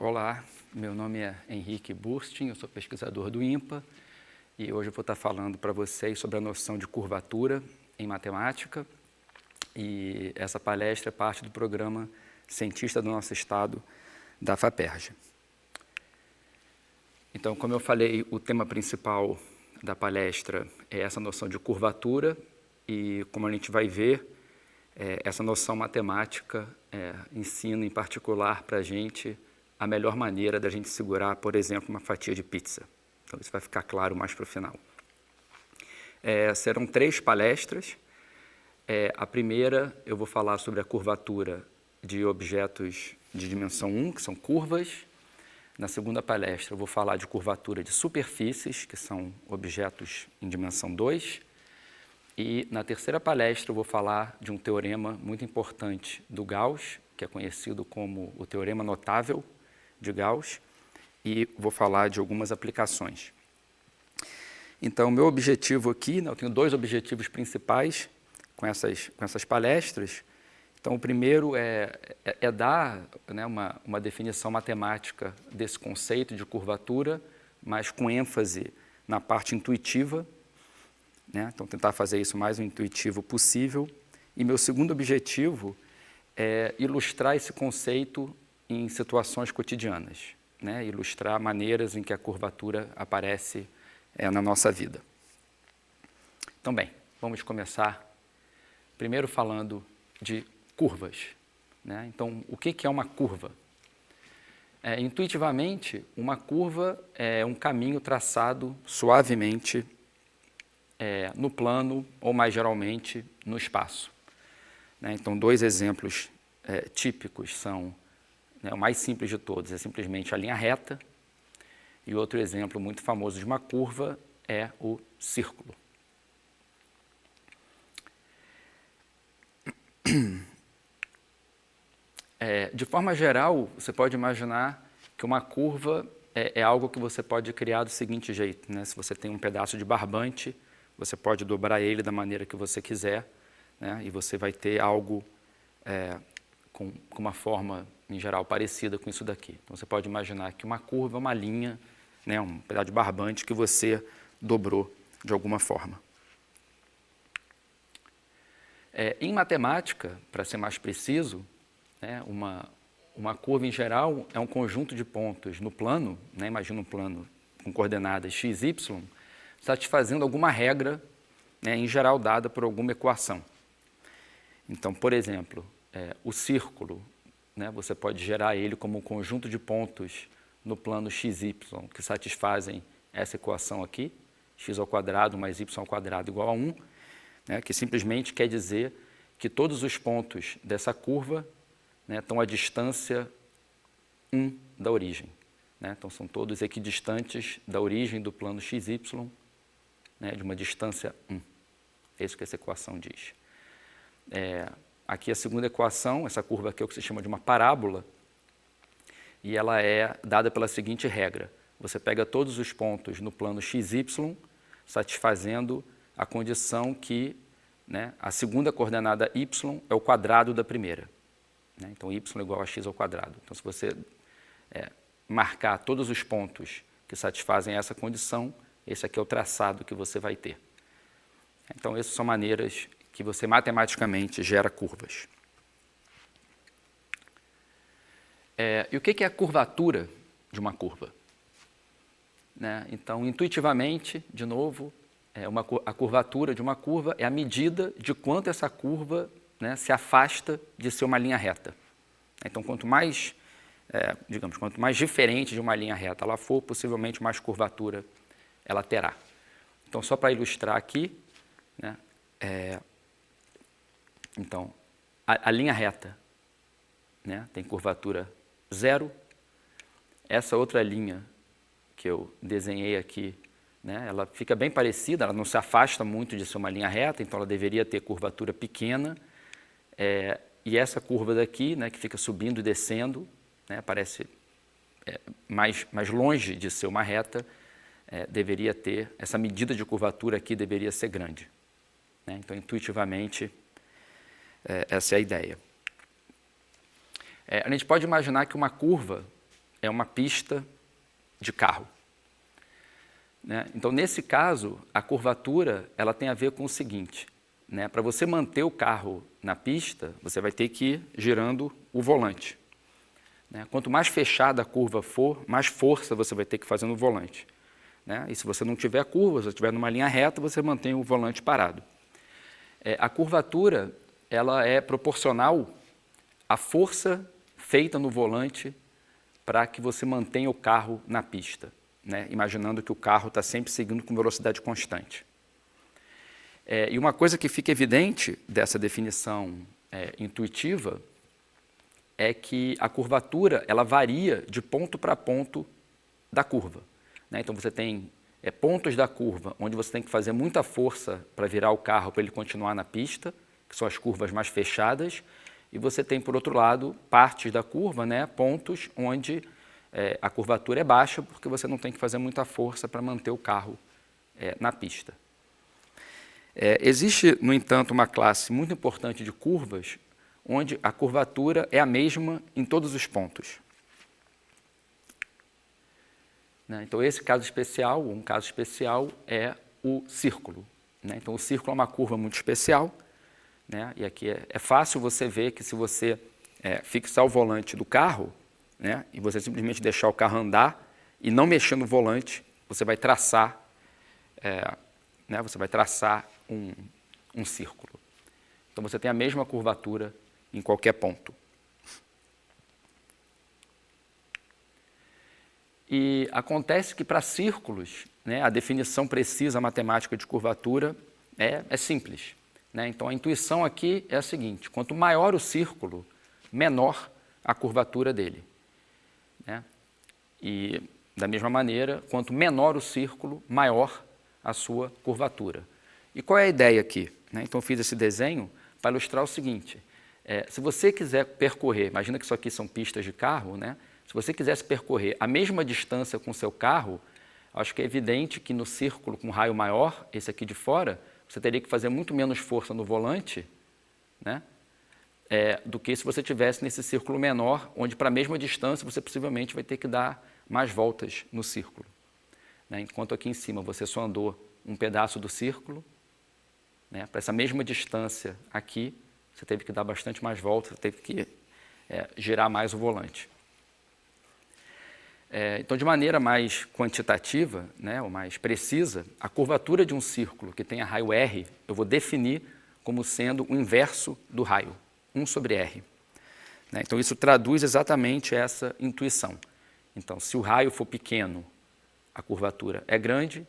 Olá, meu nome é Henrique Burstin, eu sou pesquisador do INPA e hoje eu vou estar falando para vocês sobre a noção de curvatura em matemática, e essa palestra é parte do programa Cientista do Nosso Estado da FAPERJ. Então, como eu falei, o tema principal da palestra é essa noção de curvatura e, como a gente vai ver, essa noção matemática ensina em particular para a gente a melhor maneira da gente segurar, por exemplo, uma fatia de pizza. Então, isso vai ficar claro mais para o final. Serão 3 palestras. A primeira, eu vou falar sobre a curvatura de objetos de dimensão 1, que são curvas. Na segunda palestra, eu vou falar de curvatura de superfícies, que são objetos em dimensão 2. E na terceira palestra, eu vou falar de um teorema muito importante do Gauss, que é conhecido como o teorema notável de Gauss, e vou falar de algumas aplicações. Então, meu objetivo aqui, eu tenho 2 objetivos principais com essas palestras. Então, o primeiro é dar uma definição matemática desse conceito de curvatura, mas com ênfase na parte intuitiva, Então, tentar fazer isso o mais intuitivo possível. E meu segundo objetivo é ilustrar esse conceito em situações cotidianas, ilustrar maneiras em que a curvatura aparece na nossa vida. Então, bem, vamos começar primeiro falando de curvas. Então, o que é uma curva? Intuitivamente, uma curva é um caminho traçado suavemente no plano ou, mais geralmente, no espaço. Então, 2 exemplos típicos são, o mais simples de todos é simplesmente a linha reta, e outro exemplo muito famoso de uma curva é o círculo. De forma geral, você pode imaginar que uma curva é algo que você pode criar do seguinte jeito. Se você tem um pedaço de barbante, você pode dobrar ele da maneira que você quiser, e você vai ter algo com uma forma, em geral, parecida com isso daqui. Então, você pode imaginar que uma curva é uma linha, um pedaço de barbante que você dobrou de alguma forma. Em matemática, para ser mais preciso, uma curva, em geral, é um conjunto de pontos no plano, imagina um plano com coordenadas x, y, satisfazendo alguma regra, em geral dada por alguma equação. Então, por exemplo, o círculo, você pode gerar ele como um conjunto de pontos no plano x, y, que satisfazem essa equação aqui, x² mais y² igual a 1, que simplesmente quer dizer que todos os pontos dessa curva estão à distância 1 da origem. Então, são todos equidistantes da origem do plano x, y, de uma distância 1. É isso que essa equação diz. Aqui a segunda equação, essa curva aqui é o que se chama de uma parábola, e ela é dada pela seguinte regra. Você pega todos os pontos no plano x, y, satisfazendo a condição que a segunda coordenada y é o quadrado da primeira. Então, y igual a x ao quadrado. Então, se você marcar todos os pontos que satisfazem essa condição, esse aqui é o traçado que você vai ter. Então, essas são maneiras que você matematicamente gera curvas. E o que é a curvatura de uma curva? Então, intuitivamente, de novo, a curvatura de uma curva é a medida de quanto essa curva se afasta de ser uma linha reta. Então, quanto mais diferente de uma linha reta ela for, possivelmente mais curvatura ela terá. Então, só para ilustrar aqui, então, a linha reta tem curvatura 0. Essa outra linha que eu desenhei aqui, ela fica bem parecida, ela não se afasta muito de ser uma linha reta, então ela deveria ter curvatura pequena. E essa curva daqui, que fica subindo e descendo, parece mais longe de ser uma reta, deveria ter, essa medida de curvatura aqui deveria ser grande. Então, intuitivamente, essa é a ideia. A gente pode imaginar que uma curva é uma pista de carro. Né? Então, nesse caso, a curvatura ela tem a ver com o seguinte, né? Para você manter o carro na pista, você vai ter que ir girando o volante. Né? Quanto mais fechada a curva for, mais força você vai ter que fazer no volante. Né? E se você não tiver curva, se você estiver numa linha reta, você mantém o volante parado. A curvatura ela é proporcional à força feita no volante para que você mantenha o carro na pista, né? Imaginando que o carro está sempre seguindo com velocidade constante. E uma coisa que fica evidente dessa definição intuitiva é que a curvatura ela varia de ponto para ponto da curva. Né? Então, você tem pontos da curva onde você tem que fazer muita força para virar o carro para ele continuar na pista, que são as curvas mais fechadas, e você tem, por outro lado, partes da curva, né? Pontos onde a curvatura é baixa, porque você não tem que fazer muita força para manter o carro na pista. Existe, no entanto, uma classe muito importante de curvas onde a curvatura é a mesma em todos os pontos. Né? Então, esse caso especial, um caso especial é o círculo. Né? Então, o círculo é uma curva muito especial, né? E aqui é fácil você ver que se você fixar o volante do carro, né? E você simplesmente deixar o carro andar e não mexer no volante, você vai traçar, né? Você vai traçar um círculo. Então, você tem a mesma curvatura em qualquer ponto. E acontece que para círculos, né, a definição precisa matemática de curvatura é simples. Né? Então, a intuição aqui é a seguinte, quanto maior o círculo, menor a curvatura dele. Né? E, da mesma maneira, quanto menor o círculo, maior a sua curvatura. E qual é a ideia aqui? Né? Então, eu fiz esse desenho para ilustrar o seguinte, se você quiser percorrer, imagina que isso aqui são pistas de carro, né? Se você quisesse percorrer a mesma distância com o seu carro, acho que é evidente que no círculo com raio maior, esse aqui de fora, você teria que fazer muito menos força no volante, né? Do que se você tivesse nesse círculo menor, onde para a mesma distância você possivelmente vai ter que dar mais voltas no círculo. Né? Enquanto aqui em cima você só andou um pedaço do círculo, né? Para essa mesma distância aqui, você teve que dar bastante mais voltas, você teve que girar mais o volante. Então, de maneira mais quantitativa, né, ou mais precisa, a curvatura de um círculo que tenha raio R, eu vou definir como sendo o inverso do raio, 1 sobre R. Né? Então, isso traduz exatamente essa intuição. Então, se o raio for pequeno, a curvatura é grande,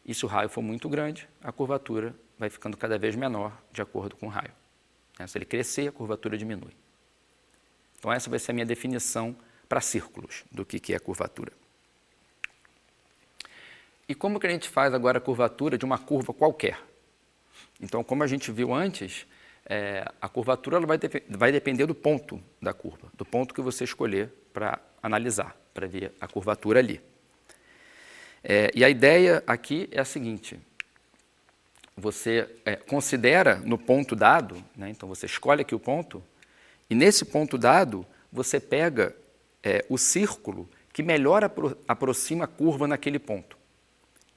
e se o raio for muito grande, a curvatura vai ficando cada vez menor de acordo com o raio. Né? Se ele crescer, a curvatura diminui. Então, essa vai ser a minha definição para círculos do que é a curvatura. E como que a gente faz agora a curvatura de uma curva qualquer? Então, como a gente viu antes, a curvatura ela vai depender do ponto da curva, do ponto que você escolher para analisar, para ver a curvatura ali. E a ideia aqui é a seguinte, você considera no ponto dado, né, então você escolhe aqui o ponto, e nesse ponto dado, você pega o círculo que melhor aproxima a curva naquele ponto.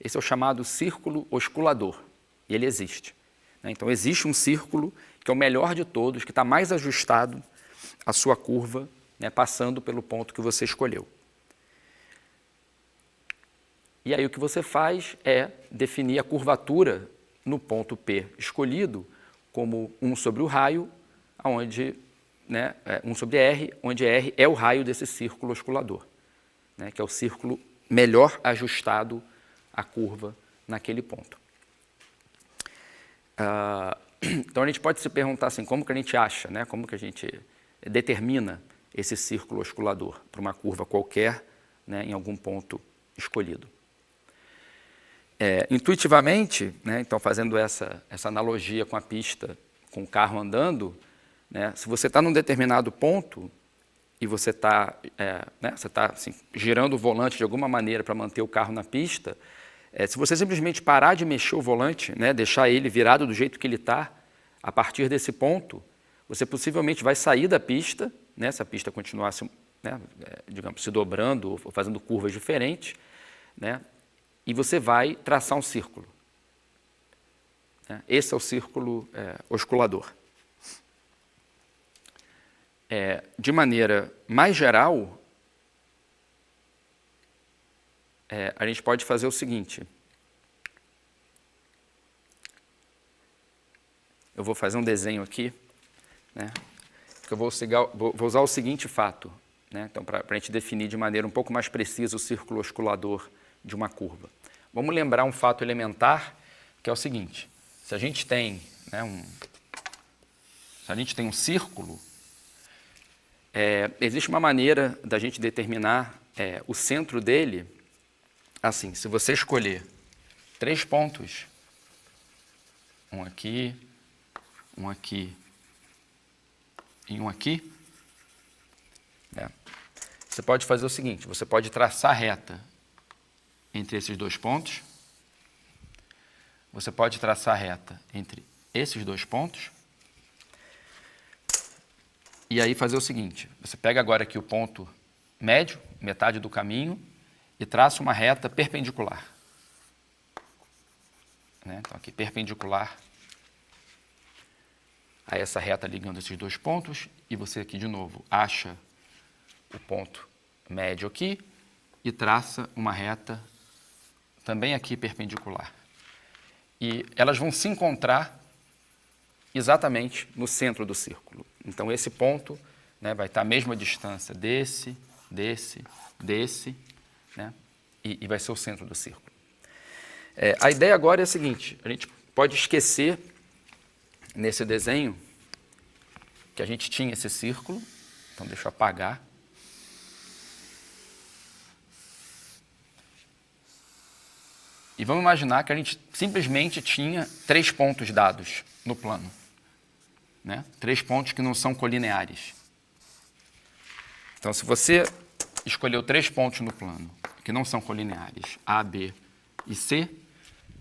Esse é o chamado círculo osculador, e ele existe. Né? Então, existe um círculo que é o melhor de todos, que está mais ajustado à sua curva, né, passando pelo ponto que você escolheu. E aí o que você faz é definir a curvatura no ponto P escolhido como 1 sobre o raio, onde 1 sobre R, onde R é o raio desse círculo osculador, né, que é o círculo melhor ajustado à curva naquele ponto. Então, a gente pode se perguntar assim, como que a gente acha, né, como que a gente determina esse círculo osculador para uma curva qualquer, né, em algum ponto escolhido. Intuitivamente, né, então fazendo essa analogia com a pista, com o carro andando, né, se você está num determinado ponto e você está assim, girando o volante de alguma maneira para manter o carro na pista, se você simplesmente parar de mexer o volante, né, deixar ele virado do jeito que ele está, a partir desse ponto, você possivelmente vai sair da pista, né, se a pista continuasse né, digamos, se dobrando ou fazendo curvas diferentes, né, e você vai traçar um círculo. Né? Esse é o círculo osculador. De maneira mais geral, a gente pode fazer o seguinte. Eu vou fazer um desenho aqui, né? Eu vou usar o seguinte fato, né? Então, para a gente definir de maneira um pouco mais precisa o círculo osculador de uma curva. Vamos lembrar um fato elementar, que é o seguinte. Se a gente tem, né, um círculo, existe uma maneira da gente determinar o centro dele, assim, se você escolher 3 pontos, um aqui e um aqui, você pode fazer o seguinte, você pode traçar reta entre esses 2 pontos, você pode traçar reta entre esses 2 pontos, e aí fazer o seguinte, você pega agora aqui o ponto médio, metade do caminho, e traça uma reta perpendicular. Né? Então, aqui, perpendicular a essa reta ligando esses 2 pontos, e você aqui, de novo, acha o ponto médio aqui e traça uma reta também aqui perpendicular. E elas vão se encontrar exatamente no centro do círculo. Então, esse ponto, né, vai estar a mesma distância desse, né, e vai ser o centro do círculo. A ideia agora é a seguinte, a gente pode esquecer nesse desenho que a gente tinha esse círculo, então deixa eu apagar. E vamos imaginar que a gente simplesmente tinha 3 pontos dados no plano. Né? 3 pontos que não são colineares. Então, se você escolheu 3 pontos no plano que não são colineares, A, B e C,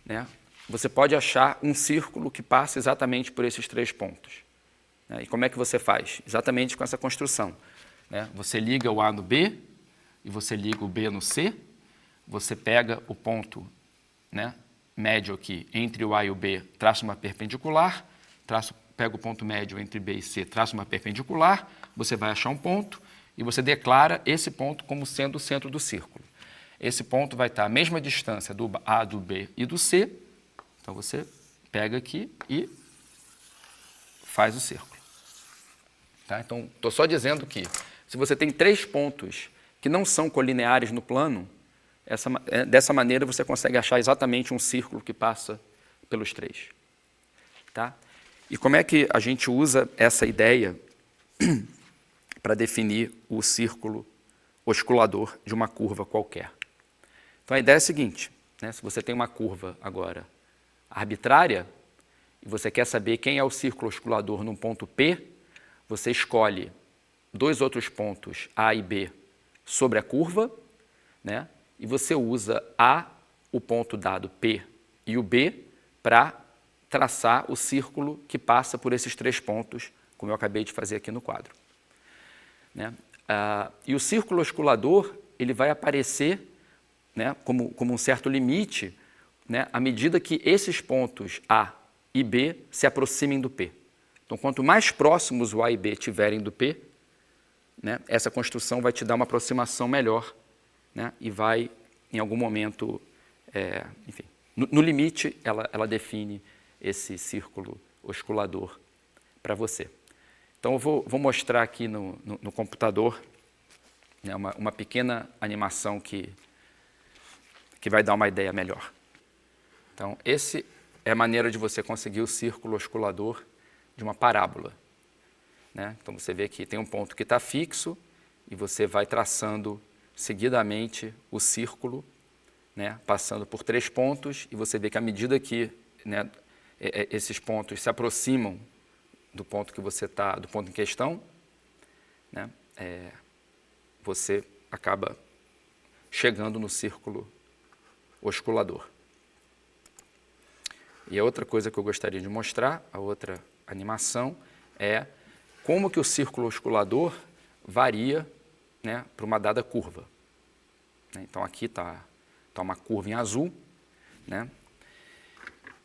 né, você pode achar um círculo que passa exatamente por esses 3 pontos. Né? E como é que você faz? Exatamente com essa construção. Né? Você liga o A no B e você liga o B no C, você pega o ponto, né, médio aqui entre o A e o B, traça uma perpendicular, pega o ponto médio entre B e C, traça uma perpendicular, você vai achar um ponto e você declara esse ponto como sendo o centro do círculo. Esse ponto vai estar à mesma distância do A, do B e do C, então você pega aqui e faz o círculo. Tá? Então, estou só dizendo que se você tem 3 pontos que não são colineares no plano, dessa maneira você consegue achar exatamente um círculo que passa pelos 3. Tá? E como é que a gente usa essa ideia para definir o círculo osculador de uma curva qualquer? Então, a ideia é a seguinte, né? Se você tem uma curva agora arbitrária e você quer saber quem é o círculo osculador num ponto P, você escolhe 2 outros pontos, A e B, sobre a curva, né? E você usa o ponto dado P e o B para traçar o círculo que passa por esses 3 pontos, como eu acabei de fazer aqui no quadro. Né? E o círculo osculador ele vai aparecer, né, como um certo limite, né, à medida que esses pontos A e B se aproximem do P. Então, quanto mais próximos o A e B estiverem do P, né, essa construção vai te dar uma aproximação melhor, né, e vai, em algum momento, enfim, no limite, ela define esse círculo osculador para você. Então, eu vou mostrar aqui no computador, né, uma pequena animação que vai dar uma ideia melhor. Então, essa é a maneira de você conseguir o círculo osculador de uma parábola. Né? Então, você vê que tem um ponto que está fixo e você vai traçando seguidamente o círculo, né, passando por 3 pontos, e você vê que à medida que, né, esses pontos se aproximam do ponto que você está, do ponto em questão, né, você acaba chegando no círculo osculador. E a outra coisa que eu gostaria de mostrar, a outra animação, é como que o círculo osculador varia, né, para uma dada curva. Então, aqui está uma curva em azul, né?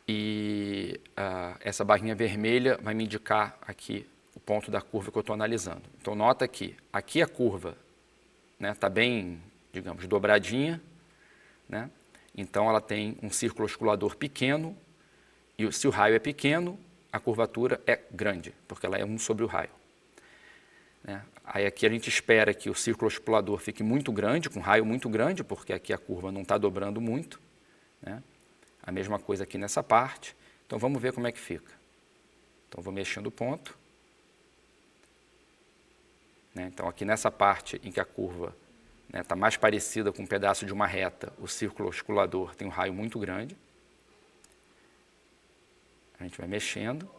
E essa barrinha vermelha vai me indicar aqui o ponto da curva que eu estou analisando. Então, nota que aqui a curva está bem, digamos, dobradinha, né? Então, ela tem um círculo oscilador pequeno, e se o raio é pequeno, a curvatura é grande, porque ela é 1 sobre o raio. Aí aqui a gente espera que o círculo oscilador fique muito grande, com raio muito grande, porque aqui a curva não está dobrando muito, né? A mesma coisa aqui nessa parte. Então, vamos ver como é que fica. Então, vou mexendo o ponto. Então, aqui nessa parte em que a curva está mais parecida com um pedaço de uma reta, o círculo oscilador tem um raio muito grande. A gente vai mexendo.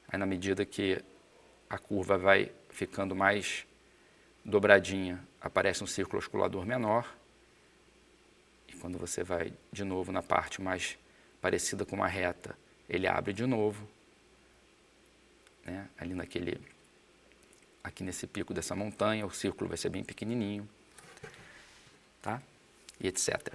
Aí, na medida que a curva vai ficando mais dobradinha, aparece um círculo oscilador menor. E quando você vai de novo na parte mais parecida com uma reta, ele abre de novo, ali aqui nesse pico dessa montanha, o círculo vai ser bem pequenininho, tá? E etc.